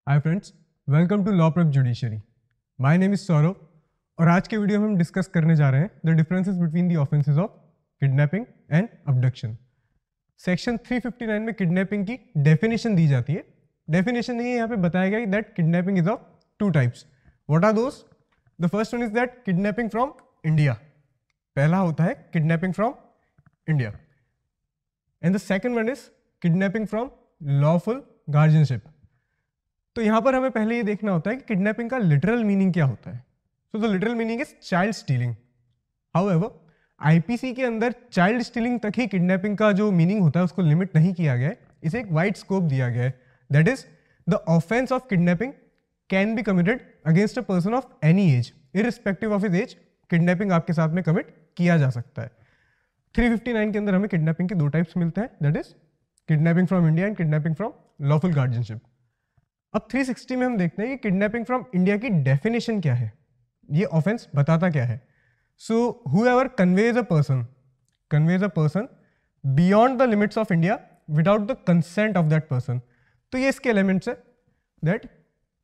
Hi friends, welcome to law prep judiciary. My name is Saurabh और आज के video में हम डिस्कस करने जा रहे हैं the differences between the offences of kidnapping and abduction. Section 359 में किडनैपिंग की डेफिनेशन दी जाती है। डेफिनेशन नहीं है, यहाँ पे बताया गया that kidnapping is of two types. What are those? The first one is that kidnapping from India. पहला होता है kidnapping from India and the second one is kidnapping from lawful guardianship. तो यहां पर हमें पहले ये देखना होता है कि किडनैपिंग का लिटरल मीनिंग क्या होता है। So the literal meaning is child stealing. However IPC के अंदर चाइल्ड स्टीलिंग तक ही किडनैपिंग का जो मीनिंग होता है उसको लिमिट नहीं किया गया है, इसे एक वाइड स्कोप दिया गया है। That is the offence of kidnapping can be committed against a person of any as, irrespective of his age. Kidnapping आपके साथ में कमिट किया जा सकता है। 359 के अंदर हमें किडनैपिंग के दो टाइप्स मिलते हैं, that is kidnapping from India and kidnapping from lawful guardianship. अब 360 में हम देखते हैं कि किडनैपिंग फ्रॉम इंडिया की डेफिनेशन क्या है, ये ऑफेंस बताता क्या है। सो whoever conveys a person beyond the limits of India without the consent of that person। तो ये इसके एलिमेंट्स है दैट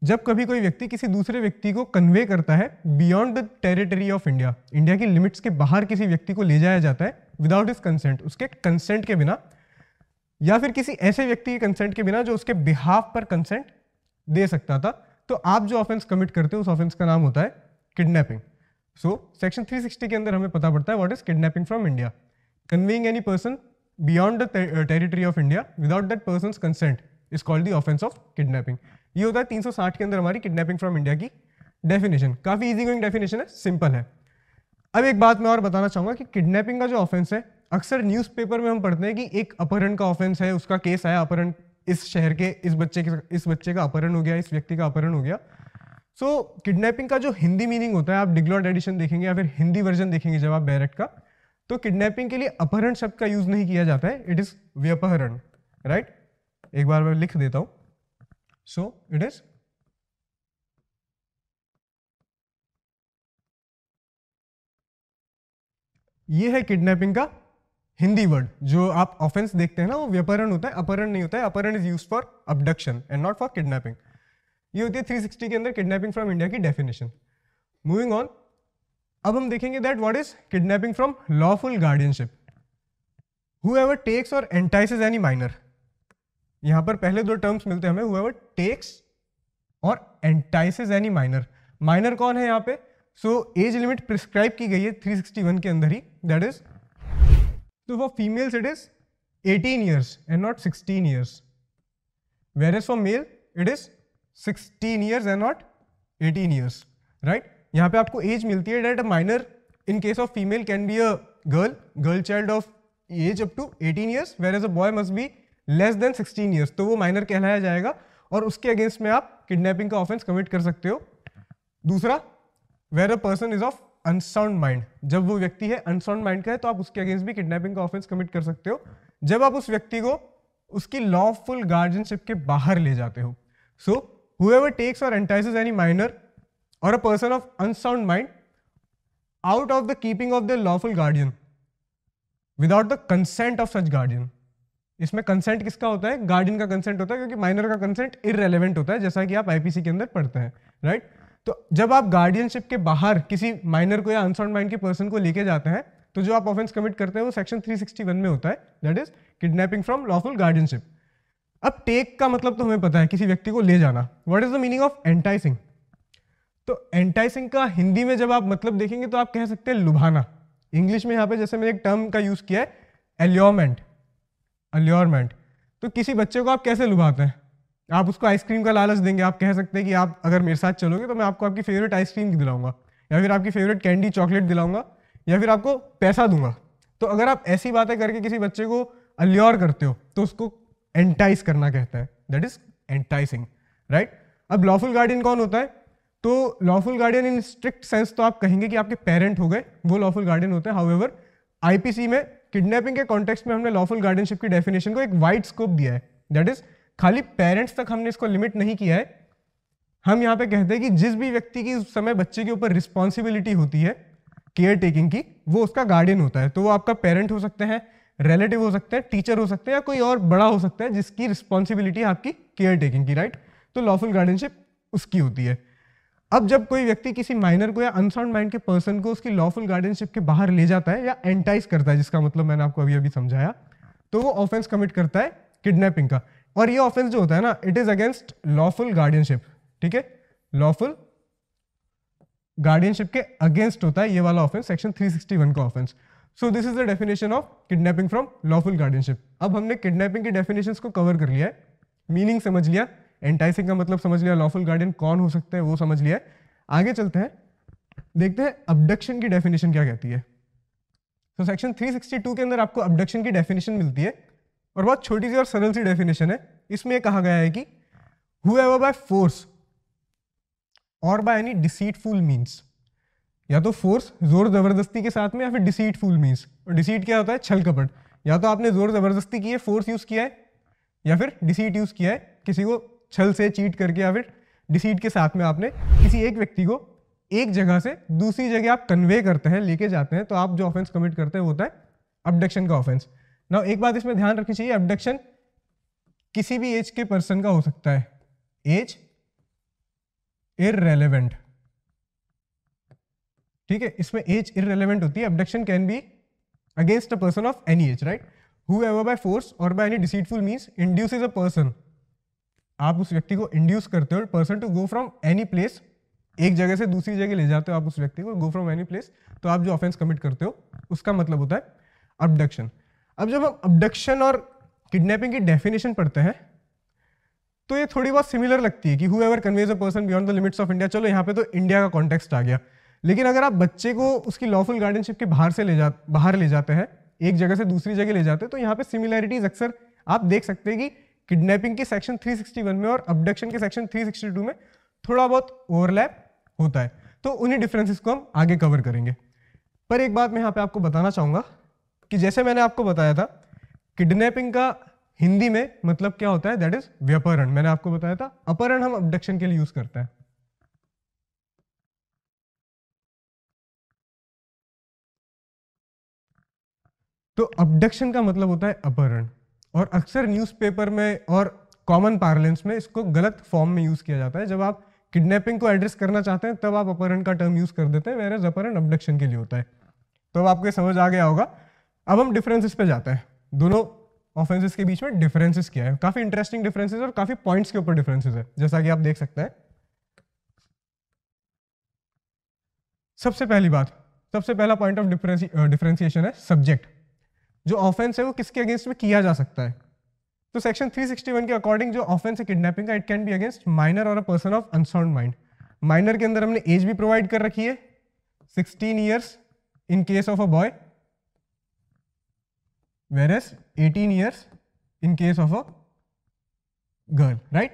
जब कभी कोई व्यक्ति किसी दूसरे व्यक्ति को कन्वे करता है beyond the territory of India, India की लिमिट्स के बाहर किसी व्यक्ति को ले जाया जाता है विदाउट हिज कंसेंट, उसके कंसेंट के बिना, या फिर किसी ऐसे व्यक्ति के कंसेंट के बिना जो उसके बिहाफ पर कंसेंट दे सकता था, तो आप जो ऑफेंस कमिट करते हो उस ऑफेंस का नाम होता है किडनैपिंग। सो सेक्शन 360 के अंदर हमें पता पड़ता है what is kidnapping from India. Conveying any person beyond the territory of India without that persons consent is called the offence of kidnapping. ये होता है 360 के अंदर हमारी किडनैपिंग फ्रॉम इंडिया की डेफिनेशन। काफी इजी गोइंग डेफिनेशन है, सिंपल है। अब एक बात मैं और बताना चाहूंगा कि किडनैपिंग का जो ऑफेंस है, अक्सर न्यूज़पेपर में हम पढ़ते हैं कि एक अपहरण का ऑफेंस है, उसका केस आया, अपहरण इस शहर के इस बच्चे का अपहरण हो गया, इस व्यक्ति का अपहरण हो गया। सो किडनैपिंग का जो हिंदी मीनिंग होता है, आप डिग्लॉट एडिशन देखेंगे या फिर हिंदी वर्जन देखेंगे जब आप बैरेट का, तो किडनैपिंग के लिए अपहरण शब्द का यूज नहीं किया जाता है, इट इज व्यपहरण। राइट, एक बार मैं लिख देता हूं। सो इट इज ये है किडनैपिंग का हिंदी वर्ड। जो आप ऑफेंस देखते हैं ना, वो व्यपहरण होता है, अपहरण नहीं होता है। अपहरण is used for abduction and not for kidnapping. ये होती है 360 के अंदर किडनैपिंग फ्रॉम इंडिया की डेफिनेशन। मूविंग ऑन, अब हम देखेंगे that what is kidnapping from lawful guardianship. Whoever takes और एंटाइसेस एनी माइनर। यहां पर पहले दो टर्म्स मिलते हैं हमें, हुएवर टेक्स और एंटाइसेस एनी माइनर। माइनर कौन है यहाँ पे? सो एज लिमिट प्रिस्क्राइब की गई है 361 के अंदर ही, that is, so for females it is 18 years and not 16 years, whereas for male it is 16 years and not 18 years, right? यहाँ पे आपको एज मिलती है that a minor in case of female can be a girl child of age up to 18 years, whereas a boy must be less than 16 years, तो वो minor कहलाया जाएगा और उसके अगेंस्ट में आप किडनैपिंग का ऑफेंस कमिट कर सकते हो। दूसरा, where a person is of unsound mind, जब वो व्यक्ति है अनसाउंड माइंड का है तो आप उसके अगेंस्ट भी किडनैपिंग का ऑफेंस कमिट कर सकते हो, जब आप उस व्यक्ति को उसकी लॉफुल गार्जियनशिप के बाहर ले जाते हो। सो हुएवर टेक्स और एंटाइसेस एनी माइनर और a person of unsound mind out of the keeping of the lawful guardian without the consent of such guardian. इसमें कंसेंट किसका होता है? गार्डियन का कंसेंट होता है, क्योंकि माइनर का कंसेंट इररेलेवेंट होता है, जैसा कि आप आईपीसी के अंदर पढ़ते हैं। राइट, तो जब आप गार्डियनशिप के बाहर किसी माइनर को या अनसाउंड माइंड के पर्सन को लेके जाते हैं, तो जो आप ऑफेंस कमिट करते हैं वो सेक्शन 361 में होता है, that is kidnapping from lawful guardianship. अब टेक का मतलब तो हमें पता है, किसी व्यक्ति को ले जाना। What is the meaning of enticing? तो एंटाइसिंग का हिंदी में जब आप मतलब देखेंगे तो आप कह सकते हैं लुभाना। इंग्लिश में यहाँ पे जैसे मैंने एक टर्म का यूज किया है, एल्योरमेंट। एल्योरमेंट, तो किसी बच्चे को आप कैसे लुभाते हैं? आप उसको आइसक्रीम का लालच देंगे। आप कह सकते हैं कि आप अगर मेरे साथ चलोगे तो मैं आपको आपकी फेवरेट आइसक्रीम दिलाऊंगा, या फिर आपकी फेवरेट कैंडी चॉकलेट दिलाऊंगा, या फिर आपको पैसा दूंगा। तो अगर आप ऐसी बातें करके किसी बच्चे को अल्योर करते हो तो उसको एंटाइस करना कहते हैं, दैट इज एंटाइसिंग। राइट, अब लॉफुल गार्डियन कौन होता है? तो लॉफुल गार्डियन इन स्ट्रिक्ट सेंस तो आप कहेंगे कि आपके पेरेंट हो गए, वो लॉफुल गार्डियन होते हैं। हाउएवर आईपीसी में किडनैपिंग के कॉन्टेक्स्ट में हमने लॉफुल गार्डियनशिप की डेफिनेशन को एक वाइड स्कोप दिया है, दैट इज खाली पेरेंट्स तक हमने इसको लिमिट नहीं किया है। हम यहाँ पे कहते हैं कि जिस भी व्यक्ति की उस समय बच्चे के ऊपर रिस्पॉन्सिबिलिटी होती है केयर टेकिंग की, वो उसका गार्डियन होता है। तो वो आपका पेरेंट हो सकते हैं, रिलेटिव हो सकते हैं, टीचर हो सकते हैं, या कोई और बड़ा हो सकता है जिसकी रिस्पॉन्सिबिलिटी है आपकी केयर टेकिंग की। राइट, तो लॉफुल गार्डियनशिप उसकी होती है। अब जब कोई व्यक्ति किसी माइनर को या अनसाउंड माइंड के पर्सन को उसकी लॉफुल गार्डियनशिप के बाहर ले जाता है या एंटाइज करता है, जिसका मतलब मैंने आपको अभी अभी समझाया, तो वो ऑफेंस कमिट करता है किडनैपिंग का। और ये ऑफेंस जो होता है ना, it is against lawful guardianship, ठीक है, लॉफुल गार्डियनशिप के अगेंस्ट होता है ये वाला ऑफेंस, सेक्शन 361 का offence. So this is the definition of kidnapping from lawful guardianship. अब हमने किडनैपिंग की डेफिनेशंस को कवर कर लिया है, मीनिंग समझ लिया, एंटाइसिंग का मतलब समझ लिया, लॉफुल गार्डियन कौन हो सकता है वो समझ लिया है। आगे चलते हैं, देखते हैं अबडक्शन की डेफिनेशन क्या कहती है। तो सेक्शन 362 के अंदर आपको अबडक्शन की डेफिनेशन मिलती है और बहुत छोटी सी और सरल सी डेफिनेशन है। इसमें कहा गया है कि whoever by force और by any deceitful means, या तो फोर्स जोर जबरदस्ती के साथ में या फिर डिसीटफुल मीन्स। और डिसीट क्या होता है? छल कपट। या तो आपने जोर जबरदस्ती की है, फोर्स यूज किया है, या फिर डिसीट यूज किया है, किसी को छल से चीट करके या फिर डिसीट के साथ में आपने किसी एक व्यक्ति को एक जगह से दूसरी जगह आप कन्वे करते हैं, लेके जाते हैं, तो आप जो ऑफेंस कमिट करते हैं वो होता है अबडक्शन का ऑफेंस। नाउ एक बात इसमें ध्यान रखनी चाहिए, अबडक्शन किसी भी एज के पर्सन का हो सकता है, एज इररेलेवेंट, ठीक है, इसमें एज इररेलेवेंट होती है। Abduction can be against a person of any as, right. whoever by force or by any deceitful means induces a person, आप उस व्यक्ति को इंड्यूस करते हो, person to go from any place, एक जगह से दूसरी जगह ले जाते हो आप उस व्यक्ति को, गो फ्रॉम एनी प्लेस, तो आप जो ऑफेंस कमिट करते हो उसका मतलब होता है अबडक्शन। अब जब हम अबडक्शन और किडनैपिंग की डेफिनेशन पढ़ते हैं तो ये थोड़ी बहुत सिमिलर लगती है कि whoever conveys a person beyond the limits of India। चलो यहाँ पे तो इंडिया का कॉन्टेक्स्ट आ गया, लेकिन अगर आप बच्चे को उसकी लॉफुल गार्डियनशिप के बाहर ले जाते हैं, एक जगह से दूसरी जगह ले जाते हैं, तो यहाँ पे सिमिलैरिटीज अक्सर आप देख सकते हैं कि किडनैपिंग के सेक्शन 361 में और अबडक्शन के सेक्शन 362 में थोड़ा बहुत ओवरलैप होता है। तो उन्हीं डिफरेंसेस को हम आगे कवर करेंगे। पर एक बात मैं यहाँ पे आपको बताना चाहूंगा कि जैसे मैंने आपको बताया था, किडनैपिंग का हिंदी में मतलब क्या होता है, दैट इज व्यपहरण। मैंने आपको बताया था अपहरण हम अबडक्शन के लिए यूज करते हैं। तो अबडक्शन का मतलब होता है अपहरण, और अक्सर न्यूज़पेपर में और कॉमन पार्लेंस में इसको गलत फॉर्म में यूज किया जाता है। जब आप किडनैपिंग को एड्रेस करना चाहते हैं तब आप अपहरण का टर्म यूज कर देते हैं, वेरएज अपहरण अबडक्शन के लिए होता है। तो अब आपको ये समझ आ गया होगा। अब हम डिफरेंसेस पे जाते हैं, दोनों ऑफेंसेस के बीच में डिफरेंसेस क्या है। काफी इंटरेस्टिंग डिफरेंसेस और काफी पॉइंट्स के ऊपर डिफरेंसेस है, जैसा कि आप देख सकते हैं। सबसे पहला पॉइंट ऑफ डिफरेंशिएशन है सब्जेक्ट। जो ऑफेंस है वो किसके अगेंस्ट में किया जा सकता है। तो सेक्शन 361 के अकॉर्डिंग जो ऑफेंस है किडनैपिंग का, it can be against minor और a person of unsound mind. Minor के अंदर हमने एज भी प्रोवाइड कर रखी है, 16 years in case of a boy, whereas 18 years in case of a girl, right।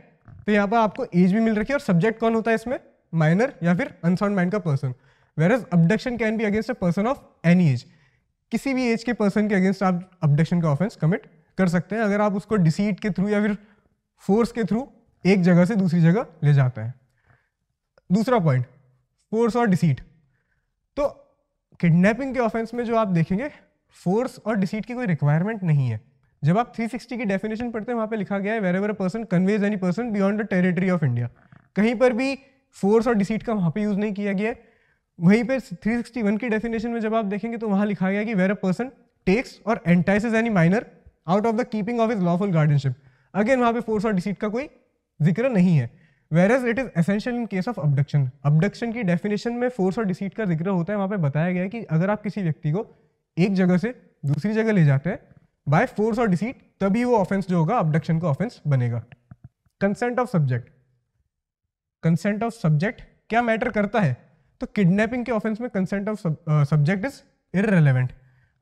तो यहाँ पर आपको एज भी मिल रखी है और सब्जेक्ट कौन होता है इसमें, माइनर या फिर अनसाउंड माइंड का person. whereas abduction can be against a person of any as, किसी भी एज के पर्सन के अगेंस्ट आप अबडक्शन का ऑफेंस कमिट कर सकते हैं अगर आप उसको डिसीट के थ्रू या फिर फोर्स के थ्रू एक जगह से दूसरी जगह ले जाते हैं। दूसरा पॉइंट, फोर्स और डिसीट। तो किडनैपिंग के ऑफेंस में जो आप देखेंगे, फोर्स और डिसीट की कोई रिक्वायरमेंट नहीं है। जब आप 360 की डेफिनेशन पढ़ते हैं वहां पे लिखा गया है wherever a person conveys any person beyond the territory of India. कहीं पर भी फोर्स और डिसीट का वहां पे यूज नहीं किया गया है। वहीं पे 361 की डेफिनेशन में जब आप देखेंगे तो वहां लिखा गया कि वेर अ पर्सन टेक्स और entices any minor out of the keeping of his lawful guardianship. Again वहां पे फोर्स और डिसीट का कोई जिक्र नहीं है। Whereas it is essential in case of abduction. Abduction की डेफिनेशन में फोर्स और डिसीट का जिक्र होता है। वहां पे बताया गया है कि अगर आप किसी व्यक्ति को एक जगह से दूसरी जगह ले जाते हैं बाय फोर्स और डिसीट, तभी वो ऑफेंस जो होगा अबडक्शन का ऑफेंस बनेगा। Consent of subject. Consent of subject क्या मैटर करता है? तो किडनैपिंग के ऑफेंस में consent of subject is irrelevant.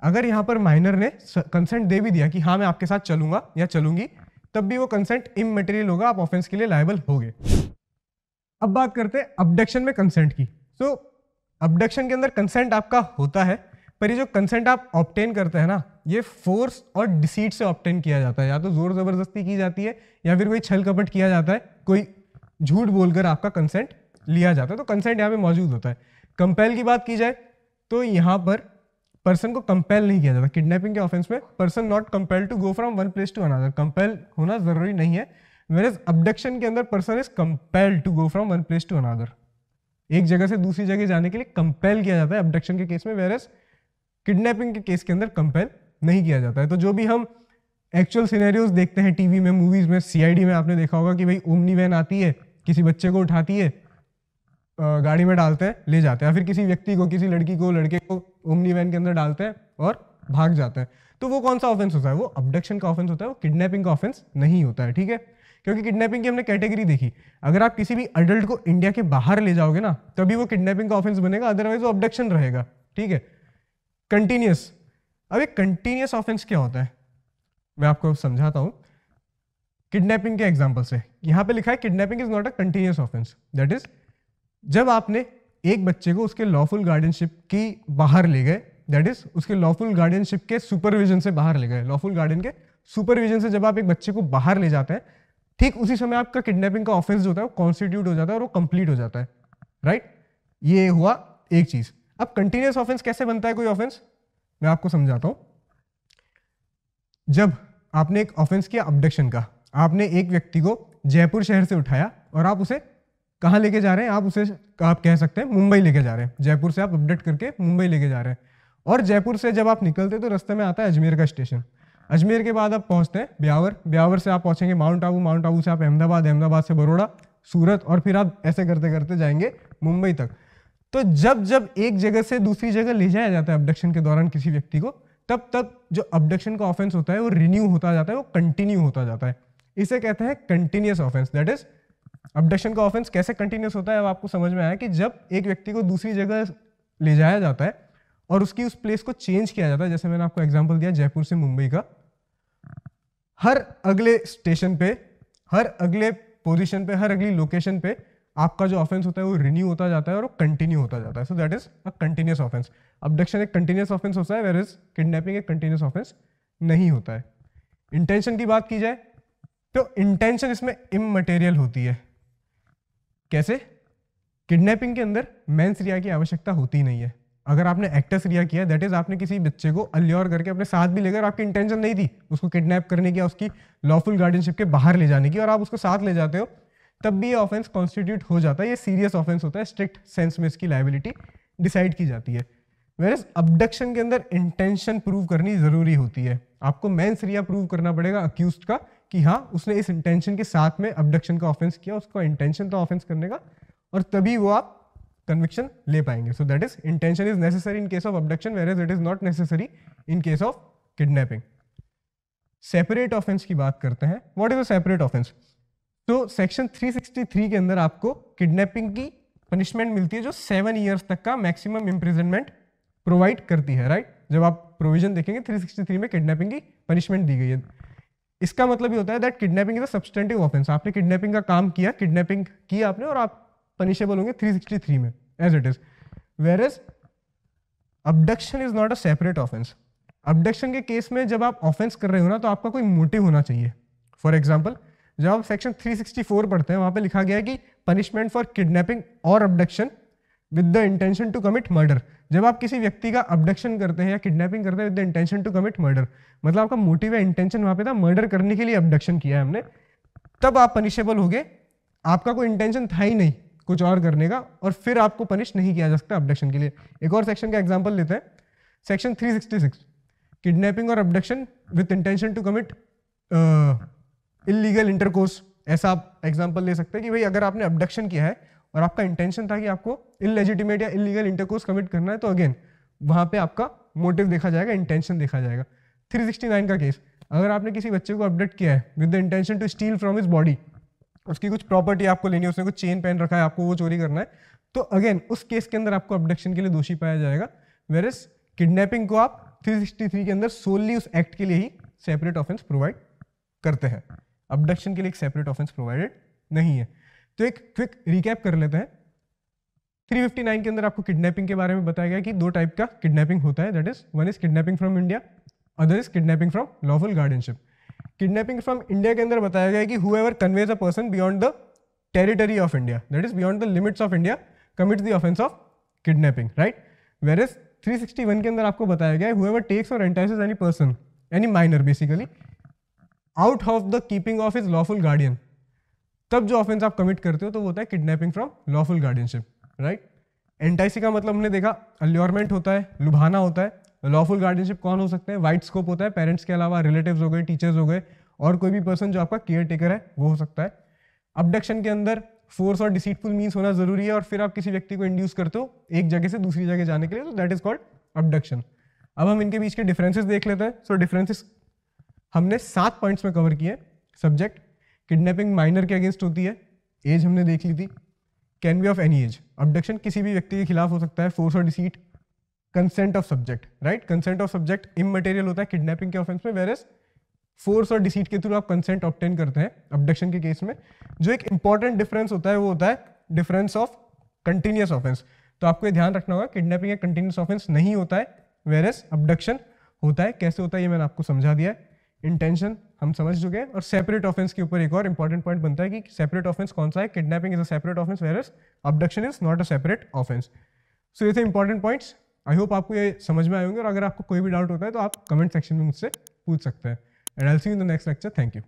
अगर यहां पर माइनर ने कंसेंट दे भी दिया कि हाँ मैं आपके साथ चलूंगा या चलूंगी, तब भी वो कंसेंट इमटेरियल होगा, आप ऑफेंस के लिए लायबल होगे। अब बात करते हैं अबडक्शन में कंसेंट की। तो अबडक्शन के अंदर कंसेंट आपका होता है, पर ये जो कंसेंट आप ऑब्टेन करते हैं ना, ये फोर्स और डिसीट से ऑब्टेन किया जाता है। या तो जोर जबरदस्ती की जाती है या फिर कोई छल कपट किया जाता है, कोई झूठ बोलकर आपका कंसेंट लिया जाता है। तो कंसेंट यहाँ पे मौजूद होता है। कंपेल की बात की जाए तो यहाँ पर पर्सन को कंपेल नहीं किया जाता। किडनैपिंग के ऑफेंस में person not compelled to go from one place to another. Compel होना जरूरी नहीं है। वेयर अबडक्शन के अंदर person is compelled to go from one place to another, एक जगह से दूसरी जगह जाने के लिए कंपेल किया जाता है अबडक्शन के केस में, वेयर किडनैपिंग के केस के अंदर कंपेल नहीं किया जाता है। तो जो भी हम एक्चुअल सिनेरियोज देखते हैं टीवी में, मूवीज में, सीआईडी में आपने देखा होगा कि भाई ओमनी वैन आती है, किसी बच्चे को उठाती है, गाड़ी में डालते हैं, ले जाते हैं, फिर किसी व्यक्ति को, किसी लड़की को, लड़के को ओमनी वैन के अंदर डालते हैं और भाग जाते हैं, तो वो कौन सा ऑफेंस होता है? वो अबडक्शन का ऑफेंस होता है, वो किडनैपिंग का ऑफेंस नहीं होता है। ठीक है, क्योंकि किडनैपिंग की हमने कैटेगरी देखी, अगर आप किसी भी अडल्ट को इंडिया के बाहर ले जाओगे ना तभी वो किडनैपिंग का ऑफेंस बनेगा, अदरवाइज वो अबडक्शन रहेगा। ठीक है, कंटिन्यूस। अब एक कंटिन्यूस ऑफेंस क्या होता है मैं आपको समझाता हूं किडनैपिंग के एग्जांपल से। यहां पे लिखा है kidnapping is not a continuous offence, that is जब आपने एक बच्चे को उसके लॉफुल गार्डियनशिप की बाहर ले गए, दैट इज उसके लॉफुल गार्डियनशिप के सुपरविजन से बाहर ले गए, लॉफुल गार्डियन के सुपरविजन से जब आप एक बच्चे को बाहर ले जाते हैं, ठीक उसी समय आपका किडनैपिंग का ऑफेंस जो होता है वो कॉन्स्टिट्यूट हो जाता है और वो कंप्लीट हो जाता है। राइट, ये हुआ एक चीज। अब कंटिन्यूस ऑफेंस कैसे बनता है कोई ऑफेंस, मैं आपको समझाता हूं। जब आपने एक ऑफेंस किया अबडक्शन का, आपने एक व्यक्ति को जयपुर शहर से उठाया और आप उसे कहां लेके जा रहे हैं, आप उसे आप कह सकते हैं मुंबई लेके जा रहे हैं, जयपुर से आप अपडेट करके मुंबई लेके जा रहे हैं, और जयपुर से जब आप निकलते तो रास्ते में आता है अजमेर का स्टेशन, अजमेर के बाद आप पहुंचते हैं ब्यावर, ब्यावर से आप पहुंचेंगे माउंट आबू, माउंट आबू से आप अहमदाबाद, अहमदाबाद से बड़ौदा, सूरत, और फिर आप ऐसे करते करते जाएंगे मुंबई तक। तो जब जब एक जगह से दूसरी जगह ले जाया जाता है अबडक्शन के दौरान किसी व्यक्ति को, तब तब जो अबडक्शन का ऑफेंस होता है वो रिन्यू होता जाता है, वो कंटिन्यू होता जाता है। इसे कहते हैं continuous offence. That is abduction का ऑफेंस कैसे कंटिन्यूस होता है, अब आपको समझ में आया कि जब एक व्यक्ति को दूसरी जगह ले जाया जाता है और उसकी उस प्लेस को चेंज किया जाता है, जैसे मैंने आपको एग्जांपल दिया जयपुर से मुंबई का, हर अगले स्टेशन पे, हर अगले पोजीशन पे, हर अगली लोकेशन पे आपका जो ऑफेंस होता है वो रिन्यू होता जाता है और वो कंटिन्यू होता जाता है। सो that is a continuous offence. Abduction एक कंटिन्यूस ऑफेंस होता है, वेयर इज किडनैपिंग एक कंटिन्यूस ऑफेंस नहीं होता है। इंटेंशन की बात की जाए तो इंटेंशन इसमें इममटेरियल होती है। कैसे? किडनैपिंग के अंदर मेंस रिया की आवश्यकता होती नहीं है। अगर आपने एक्टस रिया किया, दैट इज आपने किसी बच्चे को अल्योर करके अपने साथ भी लेकर, आपकी इंटेंशन नहीं थी उसको किडनैप करने की, उसकी लॉफुल गार्डियनशिप के बाहर ले जाने की, और आप उसको साथ ले जाते हो, तब भी ये ऑफेंस कॉन्स्टिट्यूट हो जाता है। ये सीरियस ऑफेंस होता है, स्ट्रिक्ट सेंस में इसकी लायबिलिटी डिसाइड की जाती है। वेयर अबडक्शन के अंदर इंटेंशन प्रूव करनी जरूरी होती है। आपको मेंस रिया प्रूव करना पड़ेगा अक्यूज्ड का कि हाँ उसने इस इंटेंशन के साथ में अबडक्शन का ऑफेंस किया, उसका इंटेंशन था ऑफेंस करने का, और तभी वो आप कन्विक्शन ले पाएंगे। So that is intention is necessary in case of abduction, where it is not necessary in case of kidnapping. Separate offence की बात करते हैं। What is a separate offence? तो सेक्शन 363 के अंदर आपको किडनैपिंग की पनिशमेंट मिलती है जो 7 ईयर्स तक का मैक्सिमम इम्प्रिजनमेंट प्रोवाइड करती है। राइट, जब आप प्रोविजन देखेंगे 363 में किडनैपिंग की पनिशमेंट दी गई है। इसका मतलब ये होता है that kidnapping is a substantive offence. आपने किडनैपिंग का काम किया, किडनैपिंग की आपने, और आप पनिशेबल होंगे 363 में as it is. Whereas abduction is not a separate offence. Abduction के केस में जब आप ऑफेंस कर रहे हो ना, तो आपका कोई मोटिव होना चाहिए। फॉर एग्जाम्पल, जब आप सेक्शन 364 पढ़ते हैं, वहां पे लिखा गया है कि पनिशमेंट फॉर किडनैपिंग और abduction with the intention to commit murder. जब आप किसी व्यक्ति का अबडक्शन करते हैं या किडनैपिंग करते हैं with the intention to commit murder, मतलब आपका मोटिव या इंटेंशन वहां पे था मर्डर करने के लिए अबडक्शन किया है हमने, तब आप पनिशेबल हो गए। आपका कोई इंटेंशन था ही नहीं कुछ और करने का, और फिर आपको पनिश नहीं किया जा सकता अबडक्शन के लिए। एक और सेक्शन का एग्जाम्पल लेते हैं, सेक्शन 366, किडनैपिंग और abduction with intention to commit illegal intercourse. ऐसा आप एग्जांपल ले सकते हैं कि भाई अगर आपने अबडक्शन किया है और आपका इंटेंशन था कि आपको इललेजिटिमेट या इलीगल इंटरकोर्स कमिट करना है, तो अगेन वहां पे आपका मोटिव देखा जाएगा, इंटेंशन देखा जाएगा। 369 का केस, अगर आपने किसी बच्चे को अबडक्ट किया है with the intention to steal from his body, उसकी कुछ प्रॉपर्टी आपको लेनी है, उसने कुछ चेन पहन रखा है, आपको वो चोरी करना है, तो अगेन उस केस के अंदर आपको अबडक्शन के लिए दोषी पाया जाएगा। वेयर एज किडनैपिंग को आप 363 के अंदर सोनली उस एक्ट के लिए ही सेपरेट ऑफेंस प्रोवाइड करते हैं। अबडक्शन के लिए एक सेपरेट ऑफेंस प्रोवाइडेड नहीं है। तो एक क्विक रिकैप कर लेते हैं। 359 के अंदर आपको किडनैपिंग के बारे में बताया गया कि 2 टाइप का किडनैपिंग होता है, that is one is kidnapping from India, other is kidnapping from lawful guardianship. Kidnapping from India के अंदर बताया गया कि whoever conveys a person beyond the territory of India, that is beyond the limits of India, commits the offense of kidnapping, right? Whereas 361 के अंदर आपको बताया गया है whoever takes or entices any person, any minor basically, out of the keeping of his lawful guardian, तब जो offence आप commit करते हो तो वो होता है kidnapping from lawful guardianship, right. Entice का मतलब हमने देखा अल्योरमेंट होता है, लुभाना होता है। लॉफुल गार्डियनशिप कौन हो सकते हैं, वाइड स्कोप होता है, पेरेंट्स के अलावा रिलेटिव्स हो गए, टीचर्स हो गए, और कोई भी पर्सन जो आपका केयर टेकर है वो हो सकता है। अबडक्शन के अंदर फोर्स और डिसीटफुल मीन्स होना जरूरी है, और फिर आप किसी व्यक्ति को इंड्यूस करते हो एक जगह से दूसरी जगह जाने के लिए, तो दैट इज कॉल्ड अबडक्शन। अब हम इनके बीच के डिफरेंसेस देख लेते हैं। सो डिफरेंसेस हमने 7 पॉइंट्स में कवर किए। सब्जेक्ट, किडनैपिंग माइनर के अगेंस्ट होती है, एज हमने देख ली थी, can be of any as, abduction किसी भी व्यक्ति के खिलाफ हो सकता है, फोर्स और deceit, consent of subject, right. Consent of subject immaterial होता है किडनैपिंग के ऑफेंस में, वेयरएज फोर्स और डिसीट के थ्रू आप कंसेंट ऑब्टेन करते हैं अबडक्शन के केस में। जो एक इंपॉर्टेंट डिफरेंस होता है वो होता है डिफरेंस ऑफ कंटिन्यूअस ऑफेंस। तो आपको ये ध्यान रखना होगा, किडनैपिंग एक कंटिन्यूअस ऑफेंस नहीं होता है, वेयरएज अबडक्शन होता है। कैसे होता है ये मैंने आपको समझा दिया है। इंटेंशन हम समझ चुके हैं। और सेपरेट ऑफेंस के ऊपर एक और इंपॉर्टेंट पॉइंट बनता है कि सेपरेट ऑफेंस कौन सा है। Kidnapping is a separate offence, whereas abduction is not a separate offence. So ये थे इंपॉर्टेंट पॉइंट्स। आई होप आपको ये समझ में आए होंगे, और अगर आपको कोई भी डाउट होता है तो आप कमेंट सेक्शन में मुझसे पूछ सकते हैं। And I will see you in the next lecture. Thank you.